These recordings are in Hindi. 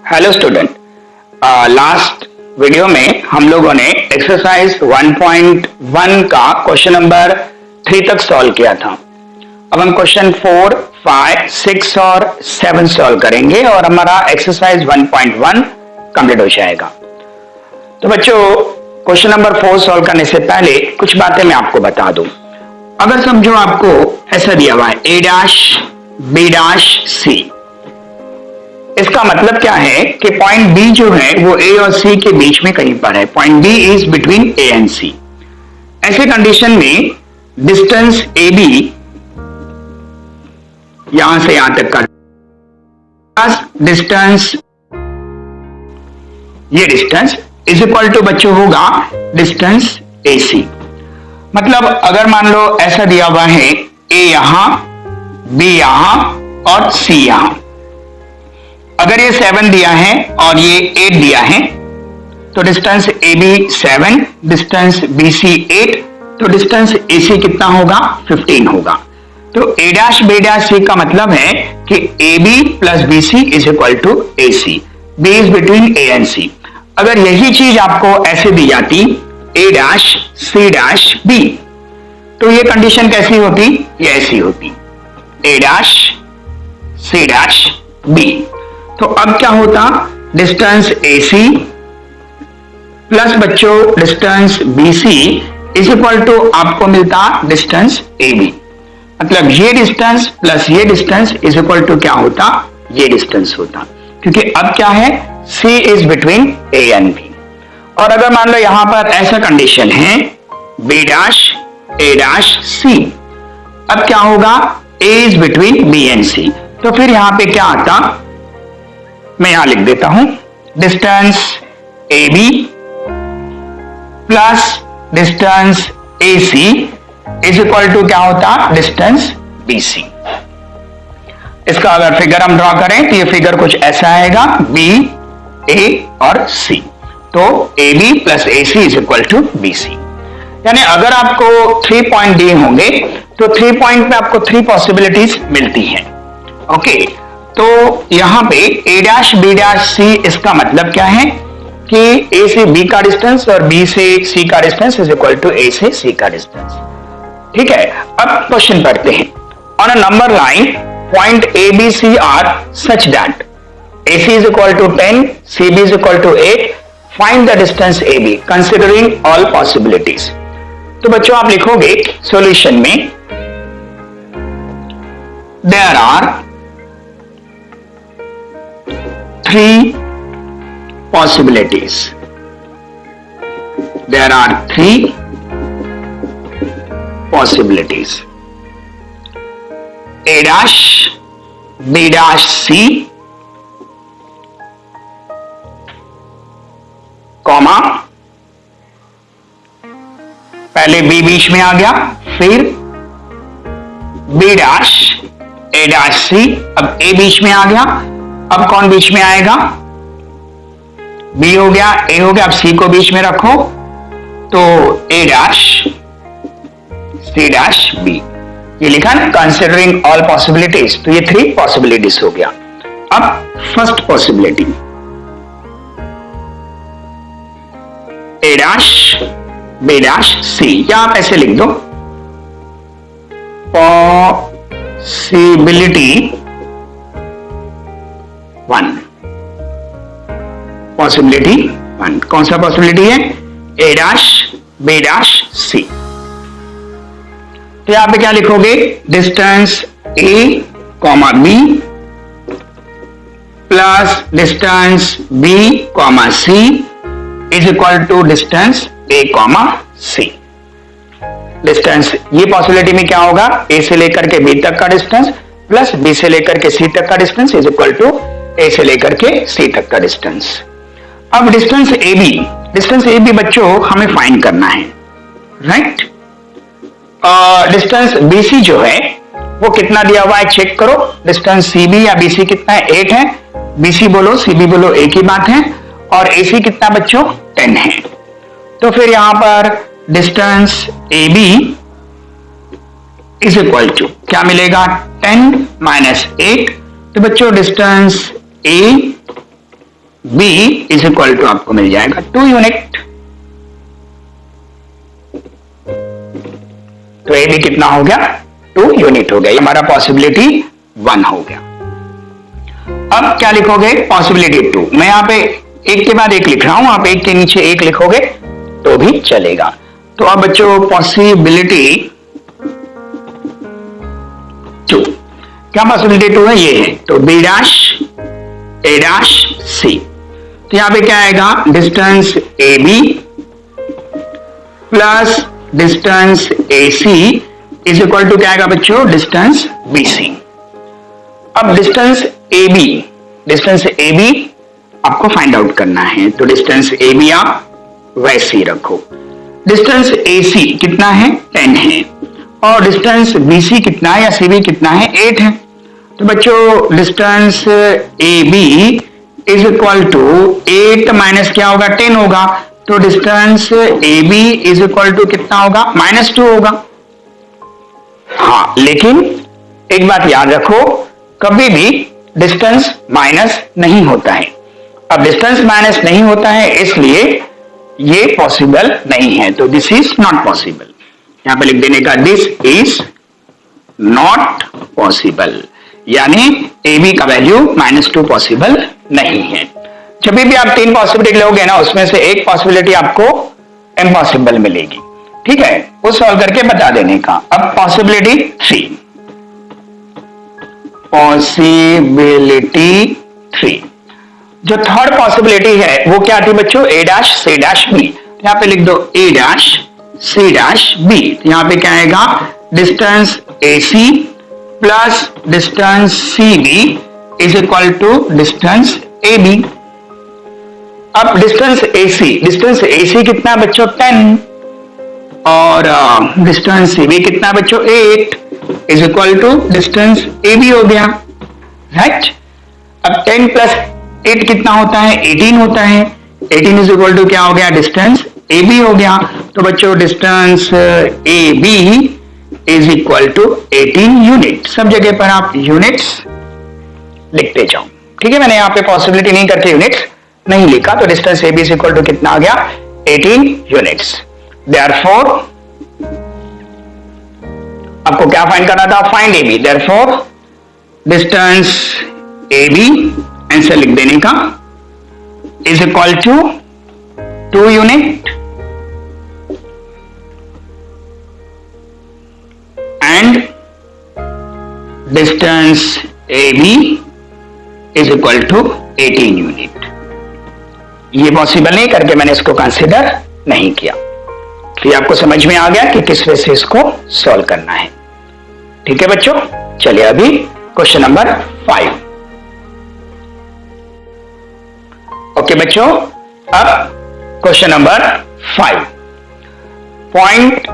हेलो स्टूडेंट, लास्ट वीडियो में हम लोगों ने एक्सरसाइज 1.1 का क्वेश्चन नंबर 3 तक सॉल्व किया था। अब हम क्वेश्चन 4, 5, 6 और 7 सॉल्व करेंगे और हमारा एक्सरसाइज 1.1 कंप्लीट हो जाएगा। तो बच्चों, क्वेश्चन नंबर 4 सॉल्व करने से पहले कुछ बातें मैं आपको बता दूं। अगर समझो आपको ऐसा दिया हुआ है A dash B dash C, इसका मतलब क्या है कि पॉइंट बी जो है वो ए और सी के बीच में कहीं पर है। Point B is between A and C. ऐसे कंडीशन में डिस्टेंस ए बी यहां से यहां तक का डिस्टेंस, ये डिस्टेंस इज इक्वल टू बच्चों होगा डिस्टेंस ए सी। मतलब अगर मान लो ऐसा दिया हुआ है ए यहां, बी यहां और सी यहां। अगर ये 7 दिया है और ये 8 दिया है तो distance A B 7, distance B C 8, तो डिस्टेंस ए सी कितना होगा? 15 होगा। तो A dash B dash C का मतलब है कि A B plus B C is equal to A C. B is between A and C. अगर यही चीज आपको ऐसे दी जाती A dash C dash B, तो ये कंडीशन कैसी होती? ये ऐसी होती A dash C dash B. तो अब क्या होता? डिस्टेंस ए सी प्लस बच्चों distance B C is equal to आपको मिलता डिस्टेंस ए बी। मतलब ये डिस्टेंस प्लस ये डिस्टेंस इज इक्वल टू क्या होता? ये डिस्टेंस होता, क्योंकि अब क्या है? C is between A and B. और अगर मान लो यहां पर ऐसा कंडीशन है B dash A dash C, अब क्या होगा? A is between B and C. तो फिर यहां पे क्या आता? मैं यहां लिख देता हूं distance A B plus distance A C is equal to क्या होता? Distance B C. इसका अगर फिगर हम ड्रॉ करें तो ये फिगर कुछ ऐसा आएगा, बी ए और सी। तो A B plus A C is equal to B C. यानी अगर आपको 3 पॉइंट दिए होंगे तो 3 पॉइंट पे आपको 3 पॉसिबिलिटीज मिलती हैं। ओके, तो यहां पे ए डैश बी डैश सी, इसका मतलब क्या है कि ए से बी का डिस्टेंस और बी से सी का डिस्टेंस इज इक्वल टू ए से सी का डिस्टेंस। ठीक है, अब क्वेश्चन पढ़ते हैं। On a number line point A B C are such that A C is equal to 10, C B is equal to 8, find the distance A B considering all possibilities. तो बच्चों आप लिखोगे सॉल्यूशन में there are 3 possibilities. There are 3 possibilities. A dash, B dash C, comma, पहले B बीच में आ गया, फिर B dash A dash C, अब A बीच में आ गया। अब कौन बीच में आएगा? बी हो गया, ए हो गया, अब सी को बीच में रखो तो A dash C dash B. ये लिखा ना कंसिडरिंग ऑल पॉसिबिलिटीज, तो ये 3 पॉसिबिलिटीज हो गया। अब फर्स्ट पॉसिबिलिटी ए डैश बी डैश सी, या आप ऐसे लिख दो पॉसिबिलिटी 1। पॉसिबिलिटी 1 कौन सा पॉसिबिलिटी है? A dash B dash C. तो यहां पे क्या लिखोगे? Distance A comma B plus distance B comma C is equal to distance A comma C. Distance, ये पॉसिबिलिटी में क्या होगा? ए से लेकर के बी तक का डिस्टेंस प्लस बी से लेकर के सी तक का डिस्टेंस इज इक्वल टू ए से लेकर के सी तक का डिस्टेंस। अब डिस्टेंस ए बी बच्चों हमें फाइंड करना है, राइट? डिस्टेंस बी सी जो है वो कितना दिया हुआ है चेक करो। डिस्टेंस सी बी या बी सी कितना है? 8 है। बी सी बोलो सी बी बोलो, एक ही बात है। और ए सी कितना बच्चों? 10 है। तो फिर यहां पर distance A B is equal to क्या मिलेगा? 10 - 8। तो बच्चों distance A b is equal to आपको मिल जाएगा 2 यूनिट। तो ए बी कितना हो गया? 2 यूनिट हो गया। ये हमारा पॉसिबिलिटी 1 हो गया। अब क्या लिखोगे? पॉसिबिलिटी 2। मैं यहां पे एक के बाद एक लिख रहा हूं, आप एक के नीचे एक लिखोगे तो भी चलेगा। तो अब बच्चों पॉसिबिलिटी 2, क्या पॉसिबिलिटी 2 है? ये है। तो B dash A dash C. तो यहां पे क्या आएगा? Distance A B plus distance A C is equal to क्या आएगा बच्चों? Distance B C. अब डिस्टेंस ए बी आपको फाइंड आउट करना है। तो डिस्टेंस ए बी आप वैसे ही रखो। डिस्टेंस ए सी कितना है? 10 है। और डिस्टेंस बी सी कितना है या सी बी कितना है? 8 है। तो बच्चों distance A B is equal to 8 minus क्या होगा? 10 होगा। तो distance A B is equal to कितना होगा? -2 होगा। हाँ, लेकिन एक बात याद रखो, कभी भी डिस्टेंस माइनस नहीं होता है। अब डिस्टेंस माइनस नहीं होता है इसलिए ये पॉसिबल नहीं है। तो दिस इज नॉट पॉसिबल। यहां पे लिख देने का दिस इज नॉट पॉसिबल, यानी ए बी का वैल्यू -2 पॉसिबल नहीं है। जब भी आप 3 पॉसिबिलिटी लोगे ना, उसमें से एक पॉसिबिलिटी आपको इम्पॉसिबल मिलेगी। ठीक है, वो सॉल्व करके बता देने का। अब पॉसिबिलिटी 3, पॉसिबिलिटी 3 जो थर्ड पॉसिबिलिटी है वो क्या थी बच्चों? A dash C dash B. यहां पे लिख दो A dash C dash B. यहां पे क्या आएगा? Distance A C plus distance C B is equal to distance A B. अब डिस्टेंस ए सी कितना बच्चों? 10। और डिस्टेंस सी बी कितना बच्चों? 8 is equal to distance A B हो गया। राइट। अब 10 प्लस 8 कितना होता है? 18 होता है। 18 इज इक्वल टू क्या हो गया? डिस्टेंस ए बी हो गया। तो बच्चों distance A B is equal to 18 unit. सब जगह पर आप यूनिट्स लिखते जाओ। ठीक है, मैंने यहाँ पे पॉसिबिलिटी नहीं करके यूनिट्स नहीं लिखा। तो distance A B is equal to कितना आ गया? 18 यूनिट्स। देयरफॉर आपको क्या फाइंड करना था? Find A B. Therefore distance A B answer लिख देने का is equal to 2 unit and distance A B is equal to 18 unit. ये पॉसिबल नहीं करके मैंने इसको कंसिडर नहीं किया। तो ये आपको समझ में आ गया कि किस वे से इसको सॉल्व करना है। ठीक है बच्चों, चलिए अभी क्वेश्चन नंबर 5। ओके बच्चों, अब question number 5। Point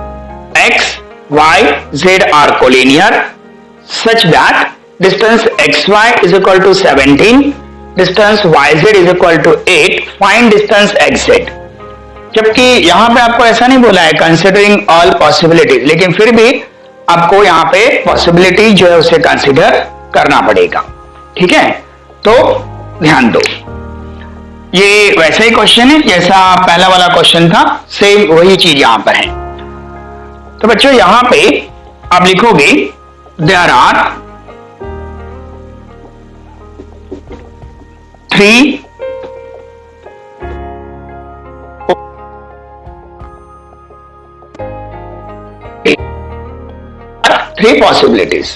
x, y, z are collinear such that distance xy is equal to 17, distance yz is equal to 8. Find distance xz. जबकि यहां पे आपको ऐसा नहीं बोला है कंसिडरिंग ऑल पॉसिबिलिटीज, लेकिन फिर भी आपको यहां पे पॉसिबिलिटी जो है उसे कंसिडर करना पड़ेगा। ठीक है, तो ध्यान दो, ये वैसा ही क्वेश्चन है जैसा पहला वाला क्वेश्चन था, सेम वही चीज यहां पर है। तो बच्चों यहां पे आप लिखोगे there are 3 possibilities.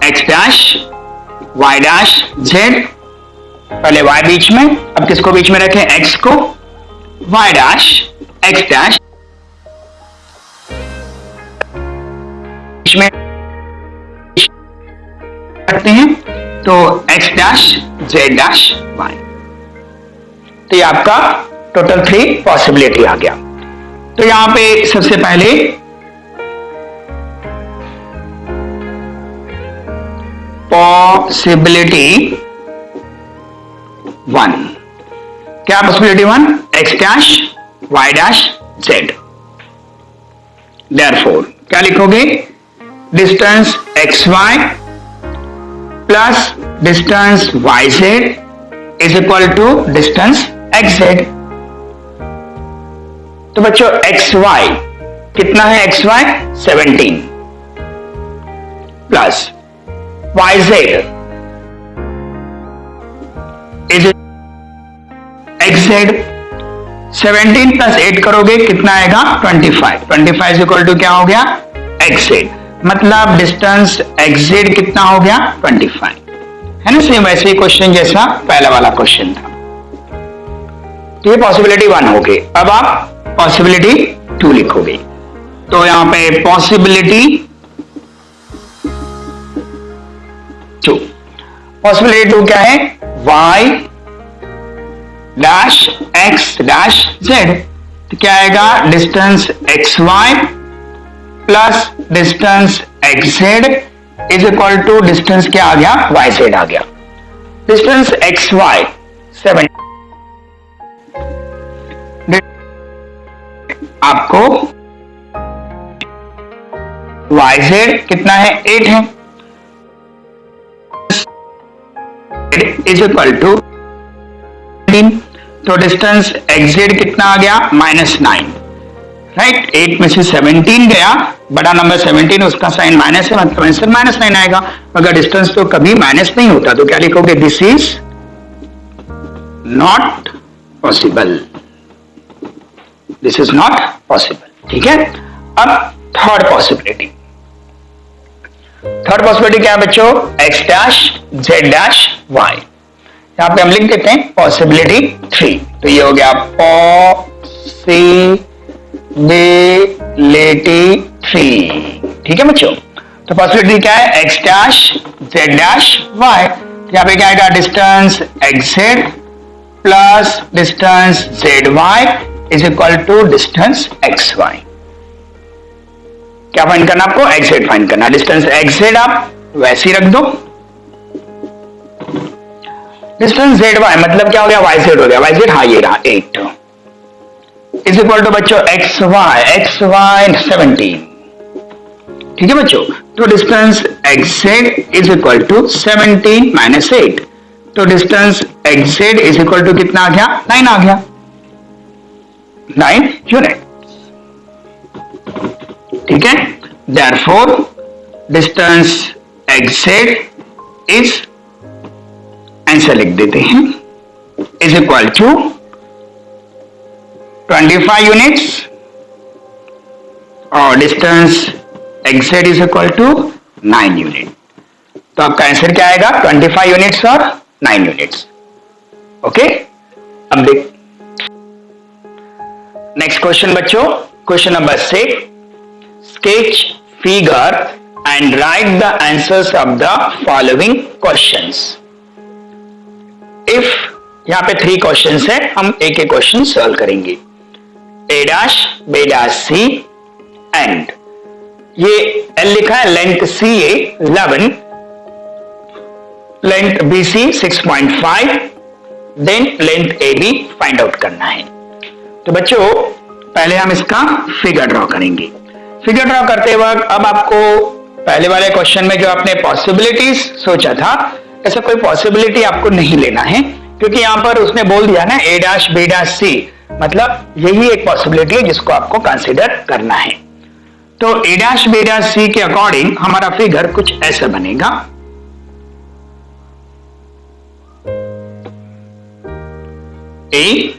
x dash y dash z, पहले y बीच में, अब किसको बीच में रखें? x को, y डैश x डैश बीच में रखते हैं, तो x dash z dash y। तो ये आपका टोटल 3 पॉसिबिलिटी आ गया। तो यहां पे सबसे पहले पॉसिबिलिटी 1, क्या possibility 1? x dash y dash z। Therefore क्या लिखोगे? Distance xy plus distance Y Z is equal to distance X Z. तो बच्चों एक्स वाई कितना है, X Y 17 plus Y Z is X Z. 17 plus 8 करोगे कितना आएगा 25। 25 इक्वल टू क्या हो गया एक्स जेड, मतलब डिस्टेंस एक्स जेड कितना हो गया 25, है ना। सेम वैसे ही क्वेश्चन जैसा पहला वाला क्वेश्चन था। तो ये पॉसिबिलिटी 1 हो गई। अब आप पॉसिबिलिटी 2 लिखोगे। तो यहां पे पॉसिबिलिटी 2, पॉसिबिलिटी 2 क्या है, y dash x dash z। तो क्या आएगा distance X Y plus distance X Z is equal to distance क्या आ गया वाई जेड आ गया। डिस्टेंस एक्स वाई 7, आपको वाई जेड कितना है 8 है, इज इक्वल टू 3। तो डिस्टेंस एक्स जेड कितना आ गया -9, राइट। 8 में से 17 गया, बड़ा नंबर 17 उसका साइन माइनस है, मतलब आंसर -9 आएगा। अगर डिस्टेंस तो कभी माइनस नहीं होता तो क्या लिखोगे, this is not possible, this is not possible. ठीक है। अब थर्ड पॉसिबिलिटी, थर्ड पॉसिबिलिटी क्या है बच्चों, X dash Z dash Y. यहां पे हम लिख देते हैं पॉसिबिलिटी 3। तो ये हो गया पॉसिबिलिटी 3। ठीक है बच्चों। तो पॉसिबिलिटी क्या है, X dash Z dash Y. यहां पे क्या आएगा, distance X Z plus distance Z Y is equal to distance X Y. क्या फाइंड करना आपको, एक्स जेड फाइंड करना। डिस्टेंस एक्स जेड आप वैसे ही रख दो, डिस्टेंस जेड वाई मतलब क्या हो गया, वाई जेड हो गया। वाई जेड हाँ ये रहा 8 इज इक्वल टू बच्चों एक्स वाई 17। ठीक है बच्चों। तो distance X Z is equal to 17 minus 8। तो distance X Z is equal to कितना आ गया, 9 आ गया, 9 यूनिट। ठीक है। Therefore distance X Z is, answer लिख देते हैं, इज इक्वल टू 25 यूनिट्स और distance X Z is equal to 9 unit. तो आपका आंसर क्या आएगा, 25 यूनिट्स और 9 यूनिट्स। ओके। अब देख नेक्स्ट क्वेश्चन बच्चों, question number 6, sketch figure and right the answers of the following questions. If यहां पे 3 क्वेश्चंस है, हम एक एक क्वेश्चन सॉल्व करेंगे। A dash B dash C and ये एल लिखा है, length C A 11, length B C 6.5, then length A B find out करना है। तो बच्चों पहले हम इसका फिगर ड्रॉ करेंगे। फिगर ड्रॉ करते वक्त अब आपको पहले वाले क्वेश्चन में जो आपने पॉसिबिलिटीज सोचा था, ऐसा कोई पॉसिबिलिटी आपको नहीं लेना है, क्योंकि यहां पर उसने बोल दिया ना ए डैश बी डैश सी, मतलब यही एक पॉसिबिलिटी है जिसको आपको कंसीडर करना है। तो ए डैश बी डैश सी के अकॉर्डिंग हमारा फिगर कुछ ऐसा बनेगा। ए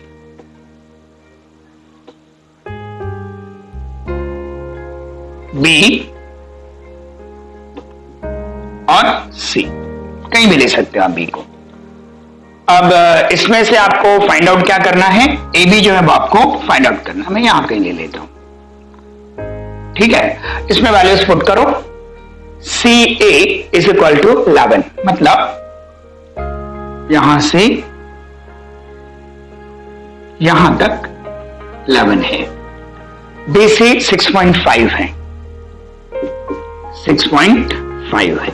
बी और सी, कहीं भी ले सकते हो आप बी को। अब इसमें से आपको फाइंड आउट क्या करना है, ए बी जो है वो आपको फाइंड आउट करना है। मैं यहां कहीं ले लेता हूं, ठीक है। इसमें वैल्यूज पुट करो, सी ए इज इक्वल टू 11, मतलब यहां से यहां तक 11 है। बी सी 6.5 है, 6.5 है।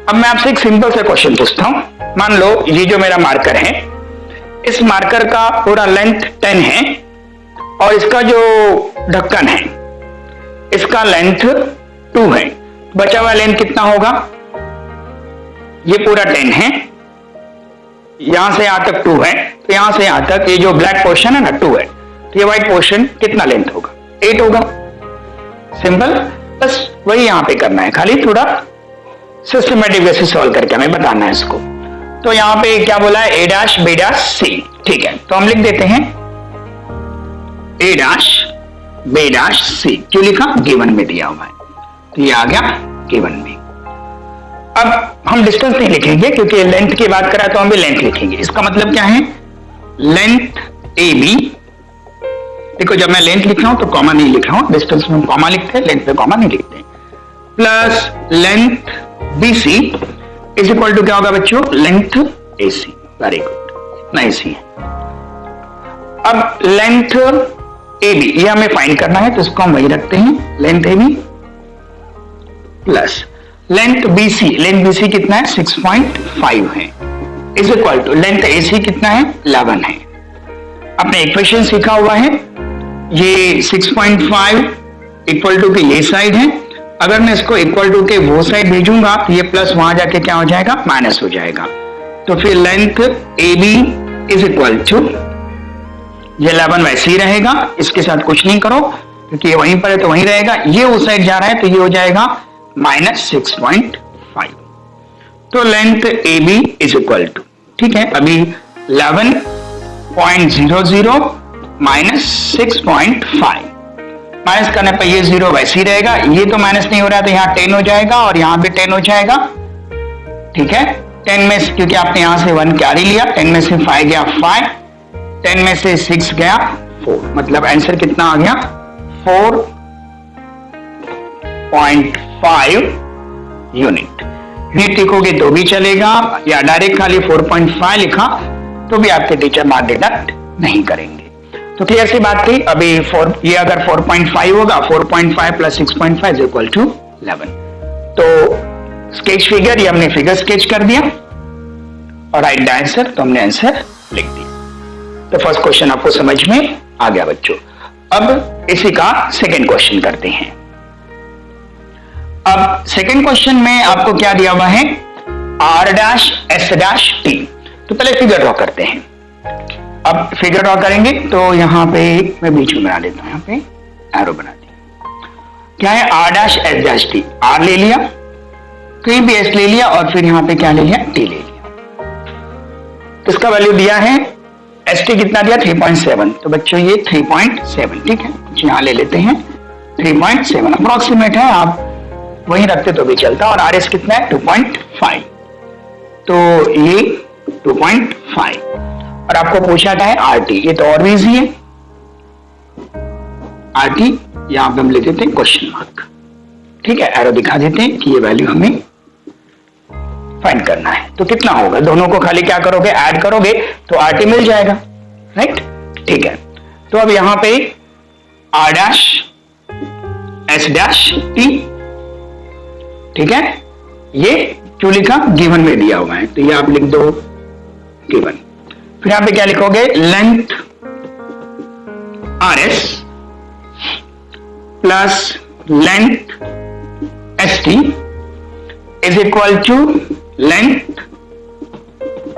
अब मैं आपसे एक सिंपल सा क्वेश्चन पूछता हूं। मान लो ये जो मेरा मार्कर है, इस मार्कर का पूरा लेंथ 10 है और इसका जो ढक्कन है इसका लेंथ 2 है। बचा हुआ लेंथ कितना होगा, ये पूरा 10 है, यहां से यहां तक 2 है, तो यहां से यहां तक ये जो ब्लैक पोर्शन है ना 2 है, तो ये व्हाइट पोर्शन कितना लेंथ होगा? 8 होगा। सिंपल, बस वही यहां पे करना है, खाली थोड़ा सिस्टमेटिक वे से सॉल्व करके हमें बताना है इसको। तो यहां पे क्या बोला है? A dash B dash C। ठीक है, तो हम लिख देते हैं A dash B dash C। क्यों लिखा? गिवन में दिया हुआ है, तो ये आ गया गिवन में। अब हम डिस्टेंस नहीं लिखेंगे क्योंकि लेंथ की बात करा तो हम भी लेंथ लिखेंगे। इसका मतलब क्या है? लेंथ AB, देखो जब मैं लेंथ लिख रहा हूं तो कॉमा नहीं लिख रहा हूं, डिस्टेंस में कॉमा लिखते हैं, लेंथ पे कॉमा नहीं लिखते, plus length BC is equal to क्या होगा बच्चों? Length AC। वेरी गुड, इतना AC है। अब लेंथ AB ये हमें फाइंड करना है, तो इसको हम वही रखते हैं, length AB plus length BC। Length BC कितना है? 6.5 है, is equal to length AC कितना है? 11 है। आपने इक्वेशन सीखा हुआ है, ये 6.5 इक्वल टू की ये साइड है, अगर मैं इसको इक्वल टू के वो साइड भेजूंगा तो ये प्लस वहां जाके क्या हो जाएगा? माइनस हो जाएगा। तो फिर length AB is equal to, ये 11 वैसे ही रहेगा, इसके साथ कुछ नहीं करो क्योंकि ये वहीं पर है तो वहीं रहेगा, ये उस साइड जा रहा है तो ये हो जाएगा -6.5। तो length AB is equal to, ठीक है, अभी 11.00 माइनस 6.5, माइनस करने पर ये 0 वैसे ही रहेगा, ये तो माइनस नहीं हो रहा है तो यहाँ 10 हो जाएगा और यहाँ भी 10 हो जाएगा। ठीक है, 10 में से, क्योंकि आपने यहाँ से 1 कैरी लिया, 10 में से 5 गया 5, 10 में से 6 गया 4, मतलब आंसर कितना आ गया? 4.5 यूनिट। यूनिट लिखोगे तो भी चलेगा, या डायरेक्ट खाली 4.5 लिखा तो भी आपके टीचर मार्क डिडक्ट नहीं करेंगे। तो क्लियर सी बात थी। अभी ये अगर 4.5 होगा, 4.5 प्लस 6.5 इक्वल टू 11। तो स्केच फिगर, ये हमने फिगर स्केच कर दिया और राइट द आंसर, तो हमने आंसर लिख दिया। तो फर्स्ट क्वेश्चन आपको समझ में आ गया बच्चों। अब इसी का सेकेंड क्वेश्चन करते हैं। अब सेकेंड क्वेश्चन में आपको क्या दिया हुआ है? R dash S dash T। तो पहले फिगर ड्रॉ करते हैं। अब फिगर ड्रॉ करेंगे तो यहां पे मैं बीच में बना देता हूं, यहां पे एरो बना दिया। क्या है? R dash S dash T। R ले लिया, कहीं भी S ले लिया और फिर यहां पे क्या ले लिया? T ले लिया। तो इसका वैल्यू दिया है, ST कितना दिया? 3.7। तो बच्चों ये 3.7, ठीक है, यहां ले लेते हैं 3.7, अप्रोक्सीमेट है, आप वहीं रखते तो भी चलता। और RS कितना है? 2.5। तो ये 2.5 और आपको पूछा था है RT, ये तो और भी इजी है। RT यहां पे हम ले देते हैं क्वेश्चन मार्क, ठीक है, एरो दिखा देते हैं कि ये वैल्यू हमें फाइंड करना है। तो कितना होगा? दोनों को खाली क्या करोगे? ऐड करोगे तो RT मिल जाएगा, राइट? ठीक है, तो अब यहां पे R dash S dash T, ठीक है, ये क्यों लिखा? गिवन में दिया हुआ है, तो ये आप लिख दो गिवन। फिर यहां पे क्या लिखोगे? Length RS plus length ST is equal to length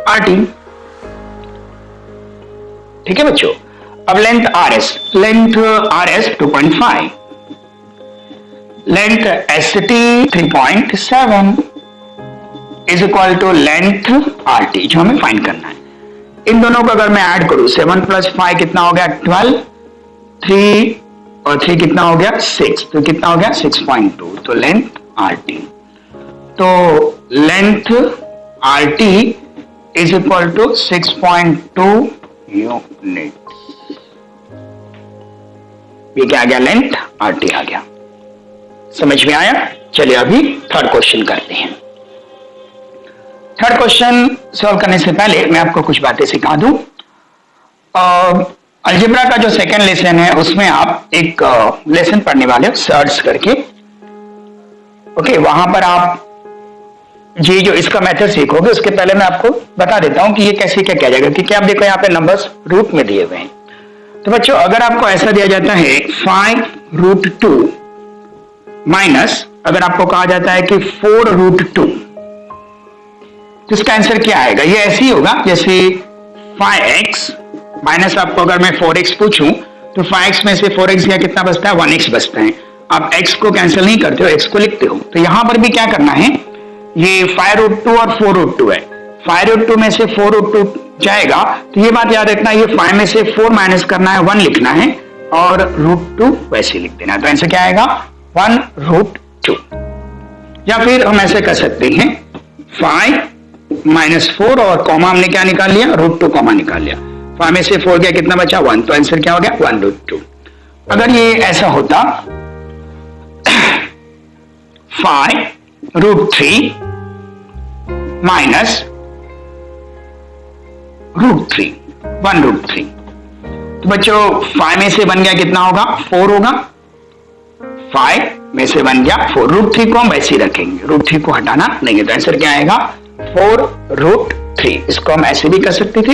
RT। ठीक है बच्चों, अब length RS 2.5, length ST 3.7 is equal to length RT, जो हमें फाइंड करना है। इन दोनों को अगर मैं ऐड करूं, 7 प्लस 5 कितना हो गया? 12, 3 और 3 कितना हो गया? 6, तो कितना हो गया? 6.2, तो लेंथ RT। तो length RT is equal to 6.2 unit. ये क्या आ गया? लेंथ RT आ गया। समझ में आया? चलिए अभी थर्ड क्वेश्चन करते हैं। थर्ड क्वेश्चन सॉल्व करने से पहले मैं आपको कुछ बातें सिखा दूं। अलजेब्रा का जो सेकंड लेसन है उसमें आप एक लेसन पढ़ने वाले हो सर्च करके, ओके, वहां पर आप जी जो इसका मेथड सीखोगे उसके पहले मैं आपको बता देता हूं कि ये कैसे क्या किया जाएगा, क्योंकि आप देखो यहाँ पे नंबर्स रूट में दिए हुए हैं। तो बच्चों अगर आपको ऐसा दिया जाता है 5√2 माइनस, अगर आपको कहा जाता है कि 4√2, तो इसका आंसर क्या आएगा? ये ऐसे ही होगा जैसे 5x माइनस, आपको अगर मैं 4x पूछूं तो 5x में से 4x गया, कितना बचता है? 1x बचता है। आप x को कैंसिल नहीं करते हो, x को लिखते हो। तो यहां पर भी क्या करना है, ये 5√2 और 4√2 है, 5√2 में से 4√2 जाएगा, तो ये बात याद रखना, ये 5 में से 4 माइनस करना है, 1 लिखना है और √2 वैसे लिख देना। तो आंसर क्या आएगा? 1√2। या फिर हम ऐसे कर सकते हैं 5 माइनस 4 और कॉमा हमने क्या निकाल लिया? √2 कॉमा निकाल लिया। 5 में से 4 गया, कितना बचा? 1। तो आंसर क्या हो गया? 1√2। अगर ये ऐसा होता 5√3 माइनस √3, 1√3, तो बच्चों 5 में से बन गया, कितना होगा? 4 होगा। 5 में से बन गया 4, √3 को हम वैसे ही रखेंगे, √3 को हटाना नहीं है। तो आंसर क्या आएगा? 4√3। इसको हम ऐसे भी कर सकते थे,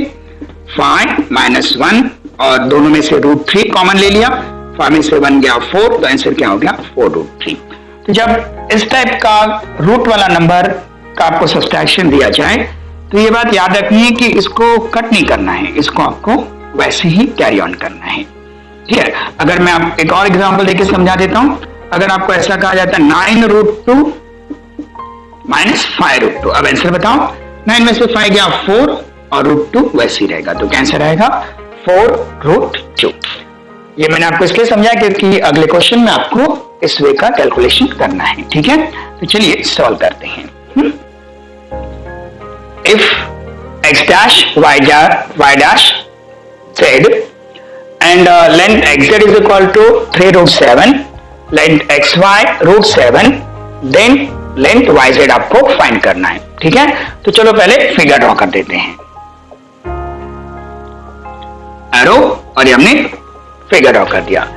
5 माइनस 1 और दोनों में से √3 कॉमन ले लिया, 5 में से बन गया 4, तो आंसर क्या हो गया? 4√3। तो जब इस टाइप का रूट वाला नंबर का आपको सब्सट्रैक्शन दिया जाए तो ये बात याद रखनी है कि इसको कट नहीं करना है, इसको आपको वैसे ही कैरी ऑन करना है। ठीक है, अगर मैं आप एक और एग्जांपल देके समझा देता हूं। अगर आपको ऐसा कहा जाता है 9√2 माइनस 5√2, अब आंसर बताओ। 9 में से 5 गया 4 और √2 वैसे ही रहेगा, तो क्या आंसर आएगा? 4√2। ये मैंने आपको इसलिए समझा क्योंकि अगले क्वेश्चन में आपको इस वे का कैलकुलेशन करना है। ठीक है, तो चलिए सॉल्व करते हैं। If x dash y dash z and length xz is equal to 3√7, length xy √7, then length yz आपको फाइंड करना है। ठीक है, तो चलो पहले फिगर ड्रॉ कर देते हैं, एरो, और ये हमने फिगर ड्रॉ कर दिया।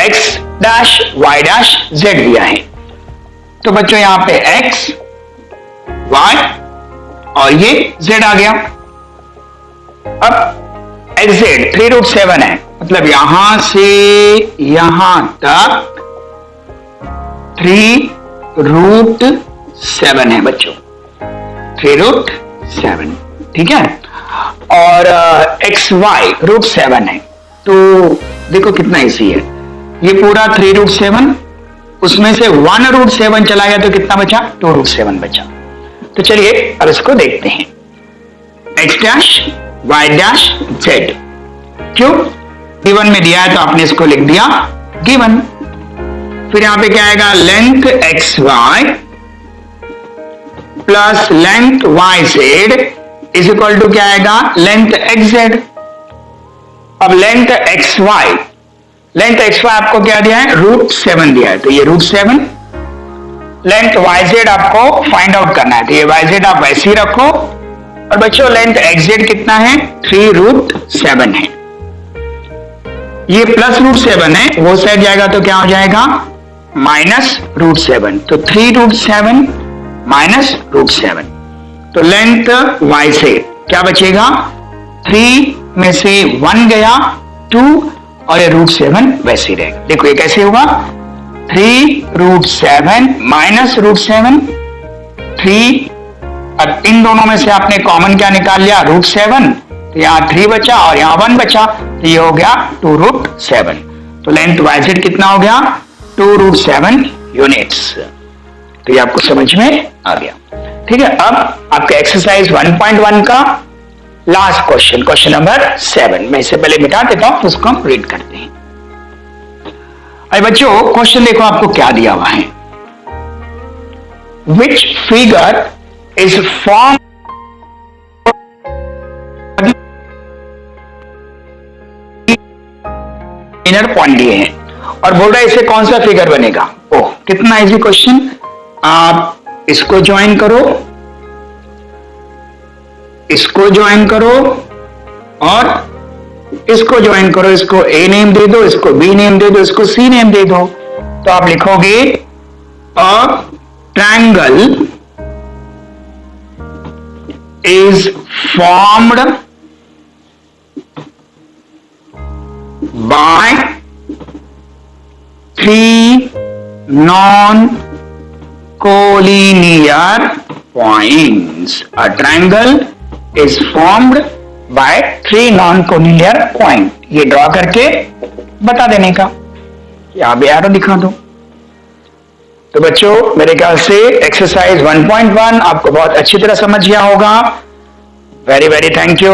x dash y dash z दिया है, तो बच्चों यहां पे x y और ये z आ गया। अब xz 3√7 है, मतलब यहां से यहां तक 3√7 है बच्चों, 3√7। ठीक है, और xy √7 है, तो देखो कितना इजी है, ये पूरा 3√7, उसमें से 1√7 चला गया तो कितना बचा? 2√7 बचा। तो चलिए अब इसको देखते हैं, x dash y dash z, क्यों? गिवन में दिया है तो आपने इसको लिख दिया गिवन। फिर यहां पे क्या आएगा? Length xy plus length yz is equal to क्या आएगा? Length xz। अब लेंथ xy आपको क्या दिया है? √7 दिया है, तो ये √7। लेंथ yz आपको फाइंड आउट करना है, तो ये yz आप वैसे ही रखो। और बच्चों लेंथ xz कितना है? 3√7 है, ये प्लस √7 है, वो साइड जाएगा तो क्या हो जाएगा? माइनस √7, तो 3√7 माइनस √7, तो लेंथ yz क्या बचेगा? 3 में से 1 गया 2 और ये √7 वैसे ही रहेगा। देखो ये कैसे होगा? 3√7 माइनस √7, 3, अब इन दोनों में से आपने कॉमन क्या निकाल लिया? √7, तो यहाँ 3 बचा और यहाँ 1 बचा, तो ये हो गया 2√7। तो लेंथ yz कितना हो गया? 2√7 यूनिट्स। तो ये आपको समझ में आ गया। ठीक है, अब आपका एक्सरसाइज 1.1 का लास्ट क्वेश्चन, क्वेश्चन नंबर 7, मैं इससे पहले मिटा देता हूं, उसको हम रीड करते हैं। अरे बच्चों क्वेश्चन देखो आपको क्या दिया हुआ है, which figure is form inner point दिए हैं और बोल रहा है इससे कौन सा फिगर बनेगा। ओह कितना इजी क्वेश्चन, आप इसको ज्वाइन करो, इसको ज्वाइन करो और इसको ज्वाइन करो, इसको ए नेम दे दो, इसको बी नेम दे दो, इसको सी नेम दे दो, तो आप लिखोगे a triangle is formed by 3 non collinear points. A triangle is formed by 3 non-collinear point. ये ड्रॉ करके बता देने का, या भी एरो दिखा दो। तो बच्चों मेरे ख्याल से एक्सरसाइज 1.1 आपको बहुत अच्छी तरह समझ गया होगा। Very very thank you.